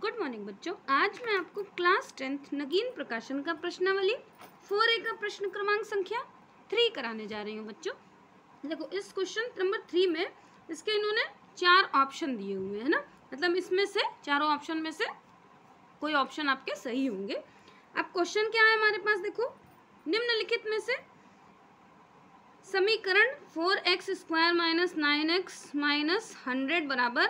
Good morning बच्चों, आज मैं आपको क्लास 10th नगीन प्रकाशन का प्रश्नावली 4A का प्रश्न क्रमांक संख्या 3 कराने जा रही हूँ। बच्चों देखो, इस क्वेश्चन नंबर 3 में इसके इन्होंने 4 ऑप्शन दिए हुए हैं ना, मतलब इसमें से चारों ऑप्शन में से कोई ऑप्शन आपके सही होंगे। अब क्वेश्चन क्या है हमारे पास, देखो निम्नलिखित में से समीकरण 4x² - 9x - 100 बराबर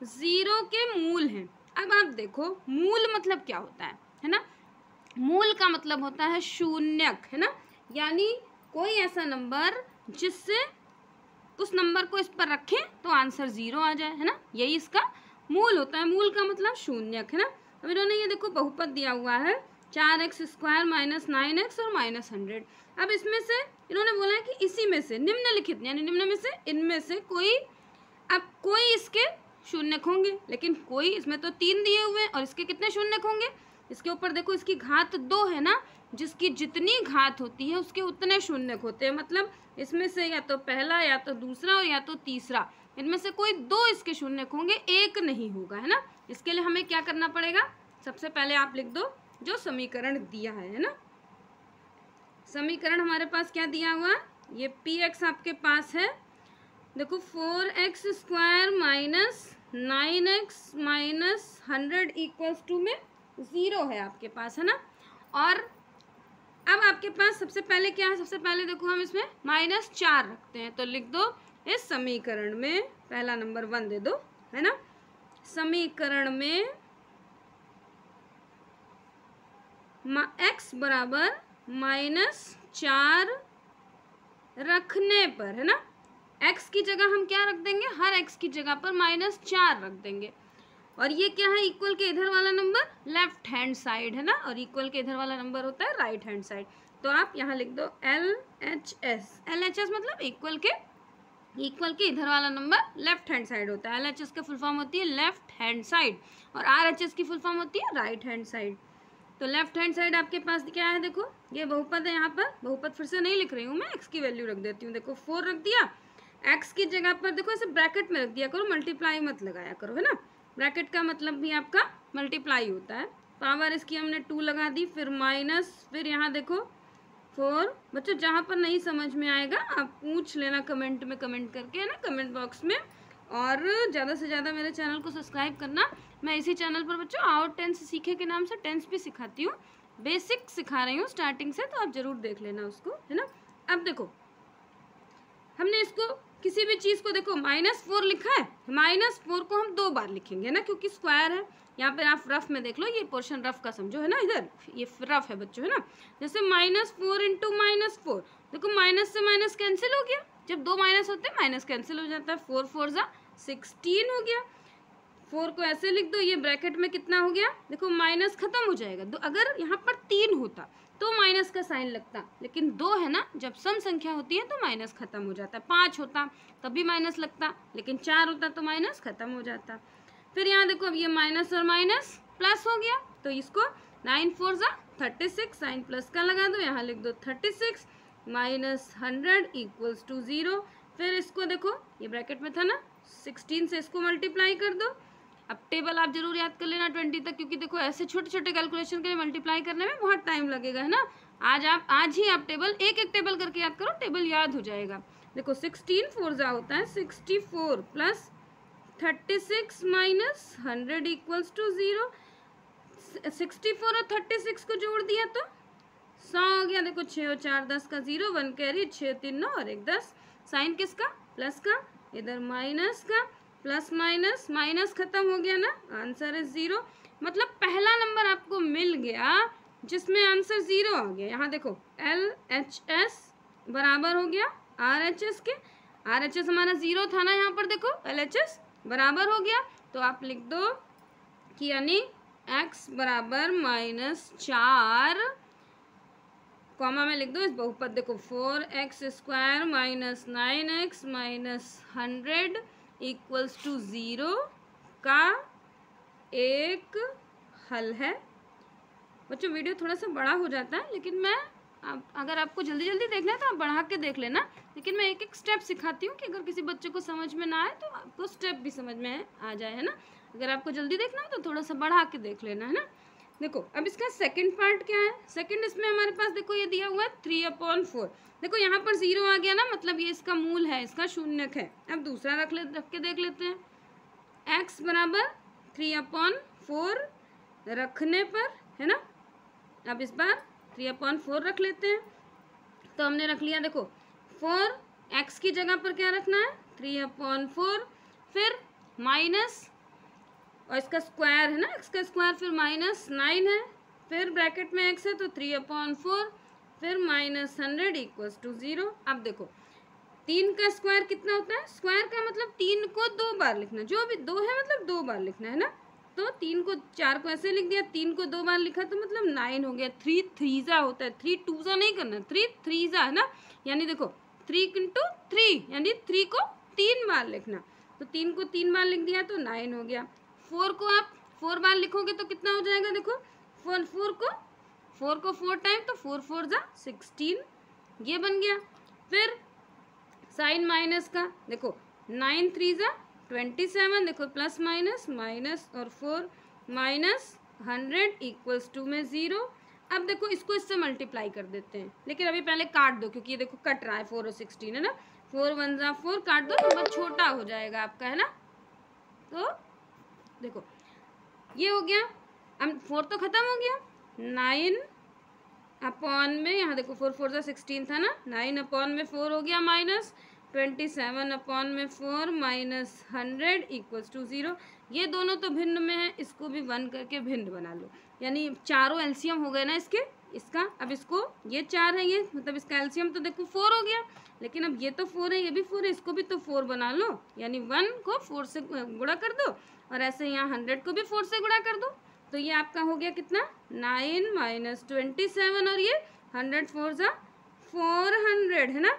0 के मूल हैं। अब आप देखो मूल मतलब क्या होता है ना, मूल का मतलब होता है शून्यक, है ना, यानी कोई ऐसा नंबर जिससे उस नंबर को इस पर रखें तो आंसर 0 आ जाए, है ना, यही इसका मूल होता है। मूल का मतलब शून्यक, है ना। अब इन्होंने ये देखो बहुपद दिया हुआ है 4x² - 9x और -100। अब इसमें से इन्होंने बोला है कि इसी में से निम्नलिखित, यानी निम्न में से इनमें से कोई, अब कोई इसके शून्यक होंगे, लेकिन कोई, इसमें तो 3 दिए हुए हैं और इसके कितने शून्यक होंगे, इसके ऊपर देखो इसकी घात 2 है ना, जिसकी जितनी घात होती है उसके उतने शून्यक होते हैं। मतलब इसमें से या तो पहला या तो दूसरा और या तो तीसरा, इनमें से कोई 2 इसके शून्यक होंगे, एक नहीं होगा, है ना। इसके लिए हमें क्या करना पड़ेगा, सबसे पहले आप लिख दो जो समीकरण दिया है ना। समीकरण हमारे पास क्या दिया हुआ, ये px आपके पास है, देखो 4x² - 9x - 100 = में 0 है आपके पास, है ना। और अब आपके पास सबसे पहले क्या है, सबसे पहले देखो हम इसमें -4 रखते हैं, तो लिख दो इस समीकरण में पहला नंबर 1 दे दो, है ना। समीकरण में x बराबर -4 रखने पर, है ना, x की जगह हम क्या रख देंगे, हर x की जगह पर -4 रख देंगे। और ये क्या है, इक्वल के इधर वाला नंबर लेफ्ट हैंड साइड, है ना, और इक्वल के इधर वाला नंबर होता है राइट हैंड साइड। तो आप यहाँ लिख दो LHS। LHS मतलब इक्वल के इधर वाला नंबर लेफ्ट हैंड साइड होता है। LHS का फुल फॉर्म होती है लेफ्ट हैंड साइड और RHS की फुल फॉर्म होती है राइट हैंड साइड। तो लेफ्ट हैंड साइड आपके पास क्या है, देखो ये बहुपद है, यहाँ पर बहुपद फिर से नहीं लिख रही हूँ मैं, x की वैल्यू रख देती हूँ। देखो 4 रख दिया, x की जगह पर देखो ऐसे ब्रैकेट में रख दिया करो, मल्टीप्लाई मत लगाया करो, है ना। ब्रैकेट का मतलब भी आपका मल्टीप्लाई होता है। पावर इसकी हमने 2 लगा दी, फिर माइनस, फिर यहाँ देखो 4। बच्चों जहाँ पर नहीं समझ में आएगा आप पूछ लेना कमेंट में, कमेंट करके, है ना, कमेंट बॉक्स में। और ज़्यादा से ज़्यादा मेरे चैनल को सब्सक्राइब करना। मैं इसी चैनल पर बच्चों आओ टेंस सीखे के नाम से टेंस भी सिखाती हूँ, बेसिक सिखा रही हूँ स्टार्टिंग से, तो आप ज़रूर देख लेना उसको, है ना। अब देखो हमने इसको किसी भी चीज़ को, देखो -4 लिखा है, -4 को हम 2 बार लिखेंगे ना, क्योंकि स्क्वायर है। यहाँ पे आप रफ में देख लो, ये पोर्शन रफ का समझो, है ना, इधर ये रफ है बच्चों, है ना। जैसे -4 × -4, देखो माइनस से माइनस कैंसिल हो गया, जब 2 माइनस होते हैं माइनस कैंसिल हो जाता है, 4 4 × 16 हो गया। 4 को ऐसे लिख दो, ये ब्रैकेट में कितना हो गया, देखो माइनस खत्म हो जाएगा। अगर यहाँ पर 3 होता तो माइनस का साइन लगता, लेकिन 2 है ना, जब सम संख्या होती है तो माइनस खत्म हो जाता है। 5 होता तब भी माइनस लगता, लेकिन 4 होता तो माइनस खत्म हो जाता। फिर यहाँ देखो अब ये माइनस और माइनस प्लस हो गया, तो इसको 9 4 × 36, साइन प्लस का लगा दो, यहाँ लिख दो 36 - 100 = 0। फिर इसको देखो ये ब्रैकेट में था ना, 16 से इसको मल्टीप्लाई कर दो। अब टेबल आप जरूर याद कर लेना 20 तक, क्योंकि देखो ऐसे छोटे छोटे कैलकुलेशन के लिए मल्टीप्लाई करने में बहुत टाइम लगेगा, है ना। आज ही आप टेबल एक एक टेबल करके याद करो, टेबल याद हो जाएगा। देखो 16 4 जा होता है 64 प्लस 36 माइनस 100 = 0। 64 और 36 को जोड़ दिया तो 100 हो गया। देखो 6 और 4 10 का 0, 1 कैरी, 6 3 9 और 1 10। साइन किसका, प्लस का, इधर माइनस का, प्लस माइनस माइनस खत्म हो गया ना, आंसर है 0। मतलब पहला नंबर आपको मिल गया जिसमें आंसर 0 आ गया। यहाँ देखो LHS बराबर हो गया RHS के, RHS हमारा 0 था ना, यहाँ पर देखो LHS बराबर हो गया। तो आप लिख दो कि यानी x बराबर -4, कॉमा में लिख दो इस बहुपद, देखो 4x² - 9x - 100 = 0 का एक हल है। बच्चों वीडियो थोड़ा सा बड़ा हो जाता है, लेकिन मैं अगर आपको जल्दी जल्दी देखना है तो आप बढ़ा के देख लेना, लेकिन मैं एक एक स्टेप सिखाती हूँ कि अगर किसी बच्चे को समझ में ना आए तो आपको स्टेप भी समझ में आ जाए, है ना। अगर आपको जल्दी देखना हो तो थोड़ा सा बढ़ा के देख लेना, है ना। देखो अब इसका सेकंड पार्ट क्या है, सेकंड इसमें हमारे पास देखो ये दिया हुआ है 3/4। देखो यहाँ पर 0 आ गया ना, मतलब ये इसका मूल है, इसका शून्यक है। अब दूसरा रख के देख लेते हैं। x बराबर 3/4 रखने पर, है ना। अब इस बार 3/4 रख लेते हैं। तो हमने रख लिया, देखो 4x की जगह पर क्या रखना है 3/4, फिर माइनस और इसका स्क्वायर है ना, x का स्क्वायर, फिर -9 है, फिर ब्रैकेट में x है तो 3/4, फिर -100 = 0। अब देखो 3 का स्क्वायर कितना होता है, स्क्वायर का मतलब 3 को 2 बार लिखना, जो भी 2 है मतलब 2 बार लिखना, है ना। तो 3 को 4 को ऐसे लिख दिया, 3 को 2 बार लिखा तो मतलब 9 हो गया। 3 3 होता है, 3 2 नहीं करना, 3 3 है ना, यानी देखो 3 × 3 यानी 3 को 3 बार लिखना। तो 3 को 3 बार लिख दिया तो 9 हो गया। 4 को आप 4 बार लिखोगे तो कितना हो जाएगा, देखो 4 को 4 टाइम तो 4 4 = 16, ये बन गया। फिर साइन माइनस का, देखो 9 3 = 27, देखो प्लस माइनस माइनस और 4 -100 = 0। अब देखो इसको इससे मल्टीप्लाई कर देते हैं, लेकिन अभी पहले काट दो क्योंकि ये देखो कट रहा है 4 और 16, है ना। 4 1 = 4, काट दो, नंबर छोटा हो जाएगा आपका, है ना। तो देखो ये हो गया। अब 4 तो खत्म हो गया, 9 में यहाँ देखो 4 4 = 16 था ना, 9/4 हो गया -27/4 -100 = 0। ये दोनों तो भिन्न में है, इसको भी 1 करके भिन्न बना लो, यानी चारों एलसीएम हो गए ना इसके, इसका। अब इसको ये 4 है, ये मतलब इसका एलसीएम तो देखो 4 हो गया, लेकिन अब ये तो 4 है, ये भी 4 है, इसको भी तो 4 बना लो, यानी 1 को 4 से गुणा कर दो और ऐसे यहाँ 100 को भी 4 से गुणा कर दो। तो ये आपका हो गया कितना 9 - 27 और ये 100 4 = 400, है ना।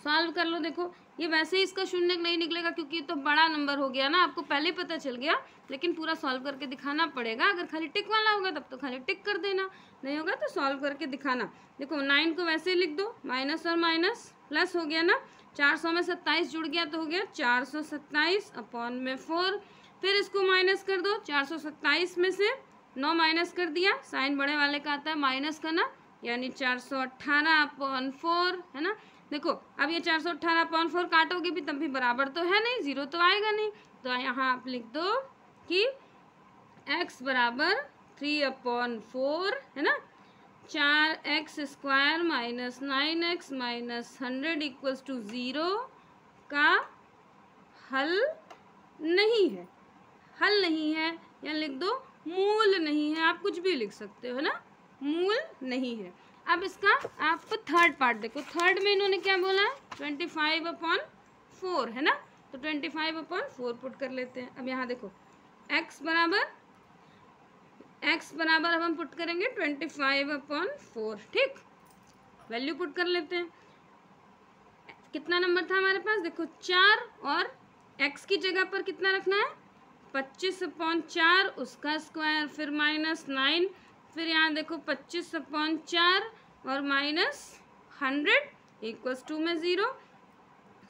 सॉल्व कर लो। देखो ये वैसे ही इसका शून्य नहीं निकलेगा क्योंकि ये तो बड़ा नंबर हो गया ना, आपको पहले पता चल गया, लेकिन पूरा सॉल्व करके दिखाना पड़ेगा। अगर खाली टिक वाला होगा तब तो खाली टिक कर देना, नहीं होगा तो सॉल्व करके दिखाना। देखो 9 को वैसे ही लिख दो, माइनस और माइनस प्लस हो गया ना, 400 में 27 जुड़ गया तो हो गया 427/4। फिर इसको माइनस कर दो, 427 में से 9 माइनस कर दिया, साइन बड़े वाले का आता है माइनस करना, यानी 418/4, है ना। देखो अब ये 418/4 काटोगे भी तब भी बराबर तो है नहीं, 0 तो आएगा नहीं। तो यहाँ आप लिख दो कि x बराबर 3/4, है ना। 4x² - 9x - 100 = 0 का हल नहीं है, हल नहीं है, या लिख दो मूल नहीं है, आप कुछ भी लिख सकते हो, है ना, मूल नहीं है। अब इसका आपको थर्ड पार्ट देखो, थर्ड में इन्होंने क्या बोला है 25/4, है ना। तो 25/4 पुट कर लेते हैं। अब यहाँ देखो x बराबर अब हम पुट करेंगे 25/4, ठीक, वैल्यू पुट कर लेते हैं। कितना नंबर था हमारे पास, देखो 4, और x की जगह पर कितना रखना है 25/4, उसका स्क्वायर, फिर -9, फिर यहाँ देखो 25/4 और -100 = 0।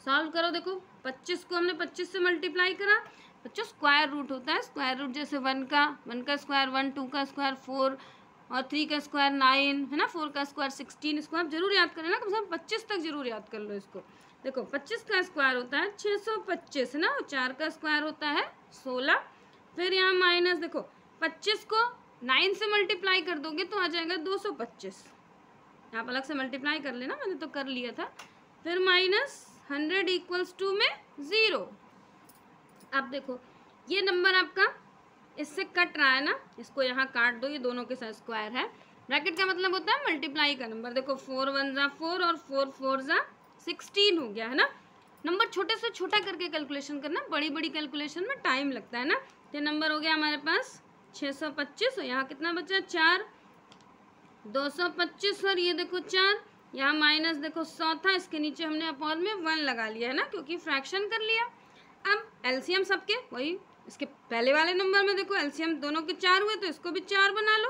सॉल्व करो। देखो 25 को हमने 25 से मल्टीप्लाई करा, बच्चों स्क्वायर रूट होता है, स्क्वायर रूट जैसे 1 का स्क्वायर 1, 2 का स्क्वायर 4 और 3 का स्क्वायर 9, है ना, 4 का स्क्वायर 16। इसको आप जरूर याद करें ना, कम से कम 25 तक जरूर याद कर लो इसको। देखो 25 का स्क्वायर होता है 625, है ना, और 4 का स्क्वायर होता है 16। फिर यहाँ माइनस, देखो 25 को 9 से मल्टीप्लाई कर दोगे तो आ जाएगा 225, आप अलग से मल्टीप्लाई कर लेना, मैंने तो कर लिया था। फिर -100 = 0। अब देखो ये नंबर आपका इससे कट रहा है ना, इसको यहाँ काट दो, ये दोनों के साथ स्क्वायर है। ब्रैकेट का मतलब होता है मल्टीप्लाई का नंबर। देखो 4 1 = 4 और 4 4 = 16 हो गया, है ना। नंबर छोटे से छोटा करके कैलकुलेशन करना, बड़ी बड़ी कैलकुलेशन में टाइम लगता है ना। ये नंबर हो गया हमारे पास 625, और यहाँ कितना बचा 4, 225, और ये देखो 4, यहाँ माइनस देखो 100 था, इसके नीचे हमने अपॉन में 1 लगा लिया, है ना, क्योंकि फ्रैक्शन कर लिया। अब एलसीएम सबके वही, इसके पहले वाले नंबर में देखो एलसीएम दोनों के 4 हुए तो इसको भी 4 बना लो,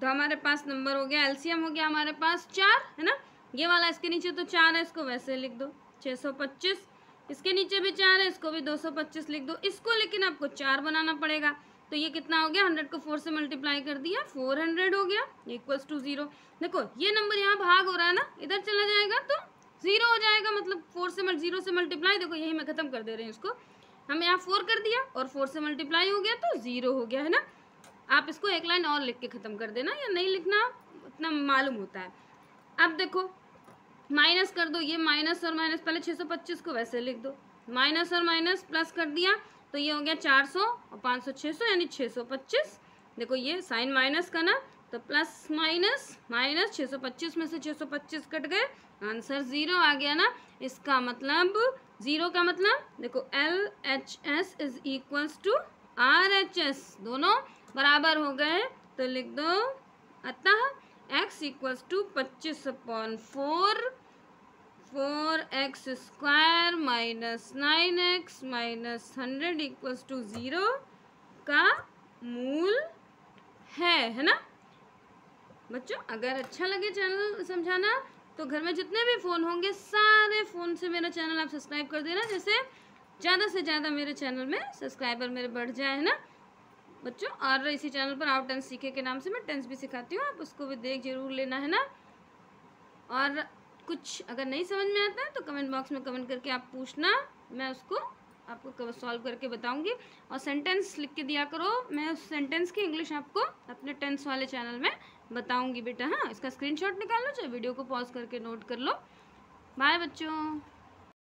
तो हमारे पास नंबर हो गया, एलसीएम हो गया हमारे पास 4, है ना। ये वाला इसके नीचे तो 4 है, इसको वैसे लिख दो 625, इसके नीचे भी 4 है, इसको भी 225 लिख दो। इसको लेकिन आपको 4 बनाना पड़ेगा, तो ये कितना हो गया, 100 को 4 से मल्टीप्लाई कर दिया, 400 हो गया, इक्वल्स टू 0। देखो ये नंबर यहाँ भाग हो रहा है ना, इधर चला जाएगा तो 0 हो जाएगा, मतलब 0 से मल्टीप्लाई, देखो यही मैं खत्म कर दे रही हूँ इसको। हम यहाँ 4 कर दिया और 4 से मल्टीप्लाई हो गया तो 0 हो गया, है ना। आप इसको एक लाइन और लिख के ख़त्म कर देना, या नहीं लिखना उतना मालूम होता है। अब देखो माइनस कर दो, ये माइनस और माइनस, पहले 625 को वैसे लिख दो, माइनस और माइनस प्लस कर दिया तो ये हो गया 400 और 500 600 यानी 625। देखो ये साइन माइनस का ना, तो प्लस माइनस माइनस 625 में से 625 कट गए, आंसर 0 आ गया ना। इसका मतलब 0 का मतलब देखो LHS is equals to RHS, दोनों बराबर हो गए, तो लिख दो अतः x equals to 25/4 4x square minus 9x minus 100 equals to 0 का मूल है ना बच्चों। अगर अच्छा लगे चैनल समझाना तो घर में जितने भी फ़ोन होंगे सारे फ़ोन से मेरा चैनल आप सब्सक्राइब कर देना, जैसे ज़्यादा से ज़्यादा मेरे चैनल में सब्सक्राइबर मेरे बढ़ जाए, है ना बच्चों। और इसी चैनल पर आओ टेंस सीखे के नाम से मैं टेंस भी सिखाती हूँ, आप उसको भी देख जरूर लेना, है ना। और कुछ अगर नहीं समझ में आता है तो कमेंट बॉक्स में कमेंट करके आप पूछना, मैं उसको आपको सॉल्व करके बताऊंगी। और सेंटेंस लिख के दिया करो, मैं उस सेंटेंस की इंग्लिश आपको अपने टेंस वाले चैनल में बताऊंगी बेटा। हाँ, इसका स्क्रीनशॉट निकाल लो, चाहे वीडियो को पॉज करके नोट कर लो। बाय बच्चों।